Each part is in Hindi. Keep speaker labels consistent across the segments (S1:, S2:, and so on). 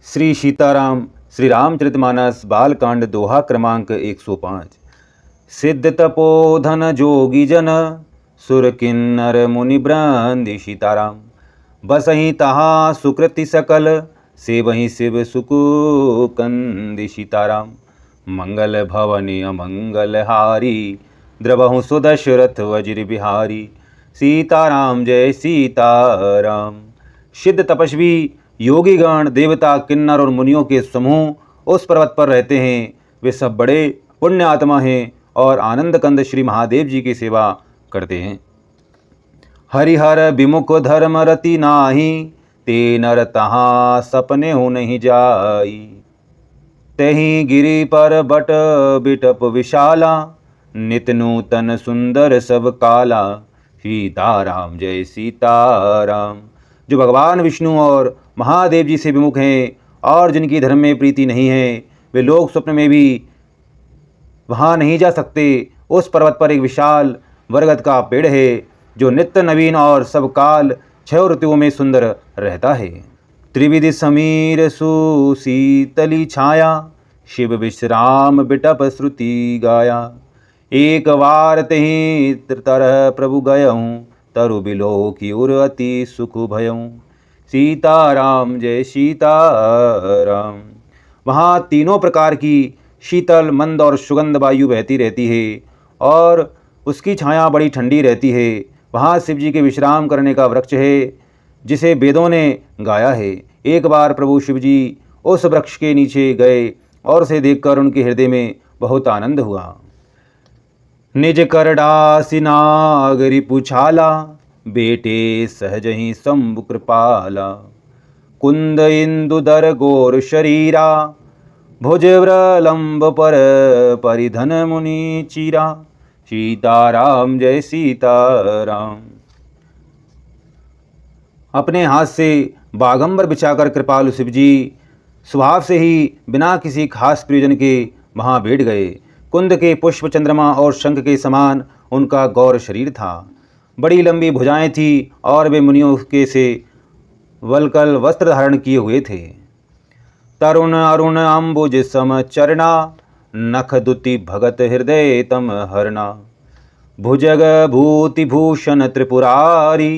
S1: श्री सीताराम श्री रामचरितमानस बालकांड दोहा क्रमांक 105। सिद्ध तपोधन जोगी जन सुर किन्नर मुनि ब्रंदि सीताराम। बसहि तहा सुकृति सकल से वहीं शिव सुकुकंदि सीताराम। मंगल भवनि अमंगल हारी द्रवहु सुदशरथ वज्र बिहारी। सीताराम जय सीताराम। सिद्ध तपस्वी योगीगण देवता किन्नर और मुनियों के समूह उस पर्वत पर रहते हैं। वे सब बड़े पुण्य आत्मा हैं और आनंद कंद श्री महादेव जी की सेवा करते हैं। हरिहर विमुख धर्म रति नाही ते नर तहाँ सपने हो नहीं जाई। तही गिरि पर बट बिटप विशाला नित नूतन सुंदर सब काला। सीताराम जय सीताराम। जो भगवान विष्णु और महादेव जी से विमुख हैं और जिनकी धर्म में प्रीति नहीं है, वे लोग स्वप्न में भी वहाँ नहीं जा सकते। उस पर्वत पर एक विशाल बरगद का पेड़ है जो नित्य नवीन और सब काल 6 ऋतुओं में सुंदर रहता है। त्रिविधि समीर सुशीतली छाया शिव विश्राम बिटप श्रुति गाया। एक बार तही तरह प्रभु गयऊँ तरु बिलो की उर अति सुख भयऊँ। सीताराम जय सीताराम। वहाँ तीनों प्रकार की शीतल मंद और सुगंध वायु बहती रहती है और उसकी छाया बड़ी ठंडी रहती है। वहाँ शिव जी के विश्राम करने का वृक्ष है जिसे वेदों ने गाया है। एक बार प्रभु शिव जी उस वृक्ष के नीचे गए और उसे देखकर उनके हृदय में बहुत आनंद हुआ। निज करडासी नागरि पुछाला बेटे सहज ही शंभु कृपाला। कुंद इंदु दर गोर शरीरा भुज व्रलंब पर परिधन मुनि चीरा। सीताराम जय सीताराम। अपने हाथ से बागंबर बिछाकर कृपालु शिव जी स्वभाव से ही बिना किसी खास प्रयोजन के वहाँ बैठ गए। कुंद के पुष्प चंद्रमा और शंख के समान उनका गौर शरीर था। बड़ी लंबी भुजाएं थी और वे मुनियों के से वलकल वस्त्र धारण किए हुए थे। तरुण अरुण अम्बुज सम चरना नख दुति भगत हृदय तम हरना। भुजग भूति भूषण त्रिपुरारी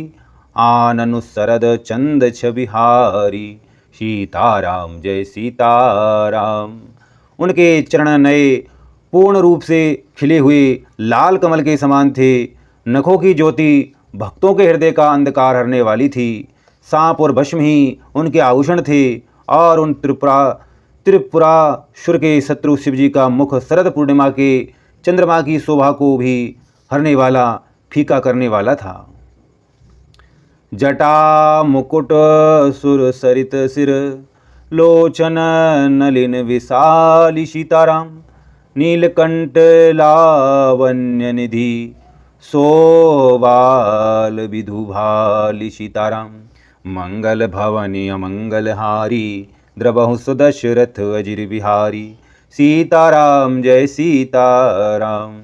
S1: आननु सरद चंद छबिहारी। सीताराम जय सीताराम। उनके चरण नए पूर्ण रूप से खिले हुए लाल कमल के समान थे। नखों की ज्योति भक्तों के हृदय का अंधकार हरने वाली थी। सांप और भस्म ही उनके आभूषण थे और उन त्रिपुरासुर के शत्रु शिव जी का मुख शरद पूर्णिमा के चंद्रमा की शोभा को भी हरने वाला फीका करने वाला था। जटा मुकुट सुर सरित सिर लोचन नलिन विशाली। सीताराम नीलकंठ लावण्य निधि सोबाल विधुभाली। सीताराम मंगल भवनि अमंगल हारी द्रवहु सुदशरथ वज्र बिहारी। सीताराम जय सीताराम।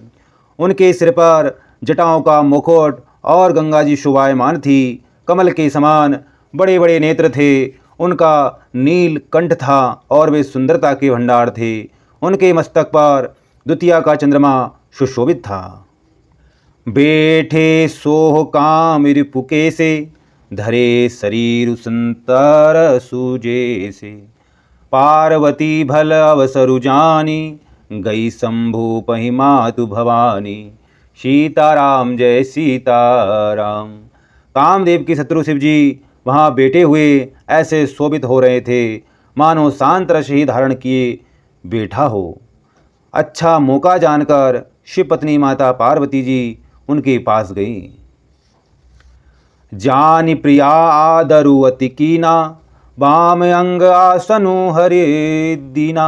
S1: उनके सिर पर जटाओं का मुकुट और गंगा जी शोभायमान थी। कमल के समान बड़े बड़े नेत्र थे। उनका नील कंठ था और वे सुंदरता के भंडार थे। उनके मस्तक पर द्वितीया का चंद्रमा सुशोभित था। बैठे सोह काम रिपुके से धरे शरीर संतर सूजे से। पार्वती भल अवसरु जानी गई शंभु पहि मातु भवानी। सीताराम जय सीताराम। कामदेव के शत्रु शिव जी वहाँ बैठे हुए ऐसे शोभित हो रहे थे मानो शांत रस ही धारण किए बैठा हो। अच्छा मौका जानकर शिव पत्नी माता पार्वती जी उनके पास गई। जानी प्रिया आदरु अति कीना वाम अंग आसनु हरि दीना।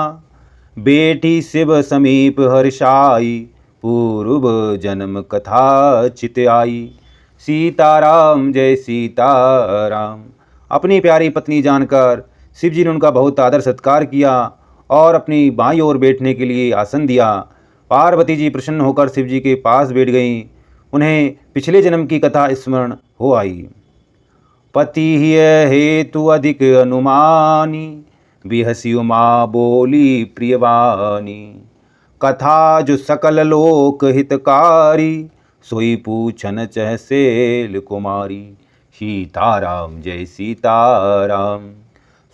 S1: बेटी शिव समीप हर्षाई पूर्व जन्म कथा चित आई। सीताराम जय सीताराम। अपनी प्यारी पत्नी जानकर शिव जी ने उनका बहुत आदर सत्कार किया और अपनी बाईं ओर बैठने के लिए आसन दिया। पार्वती जी प्रसन्न होकर शिव जी के पास बैठ गईं। उन्हें पिछले जन्म की कथा स्मरण हो आई। पति ही हेतु अधिक अनुमानी बिहसी उमा बोली प्रियवानी। कथा जो सकल लोक हितकारी, सोई पूछन चह सेल कुमारी। सीताराम जय सीताराम।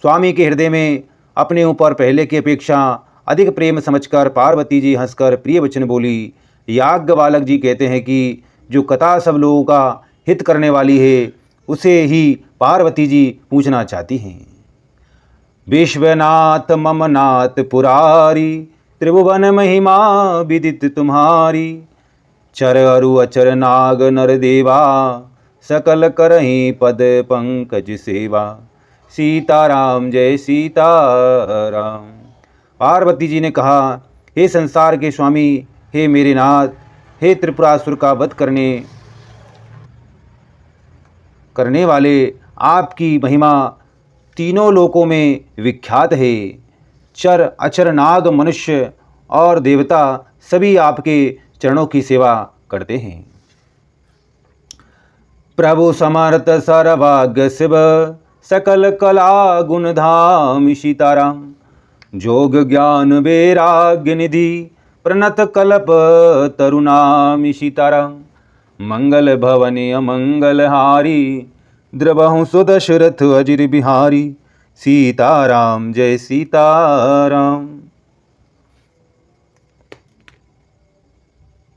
S1: स्वामी के हृदय में अपने ऊपर पहले की अपेक्षा अधिक प्रेम समझकर पार्वती जी हंसकर प्रिय वचन बोली। याज्ञवल्क्य जी कहते हैं कि जो कथा सब लोगों का हित करने वाली है, उसे ही पार्वती जी पूछना चाहती हैं। विश्वनाथ मम नाथ पुरारी, त्रिभुवन महिमा विदित तुम्हारी। चर अरु अचर नाग नर देवा, सकल करहि पद पंकज सेवा। सीताराम जय सीताराम। पार्वती जी ने कहा, हे संसार के स्वामी, हे मेरे नाथ, हे त्रिपुरासुर का वध करने वाले, आपकी महिमा तीनों लोकों में विख्यात है। चर अचर नाग मनुष्य और देवता सभी आपके चरणों की सेवा करते हैं। प्रभु समर्थ सर्वज्ञ शिव, सकल कला गुण धाम सीताराम। जोग ज्ञान वैराग्य निधि, प्रणत कल्प तरुणाम सीताराम। मंगल भवने अमंगल हारी, द्रवहु सुदशरथ अजिर बिहारी। सीताराम जय सीताराम।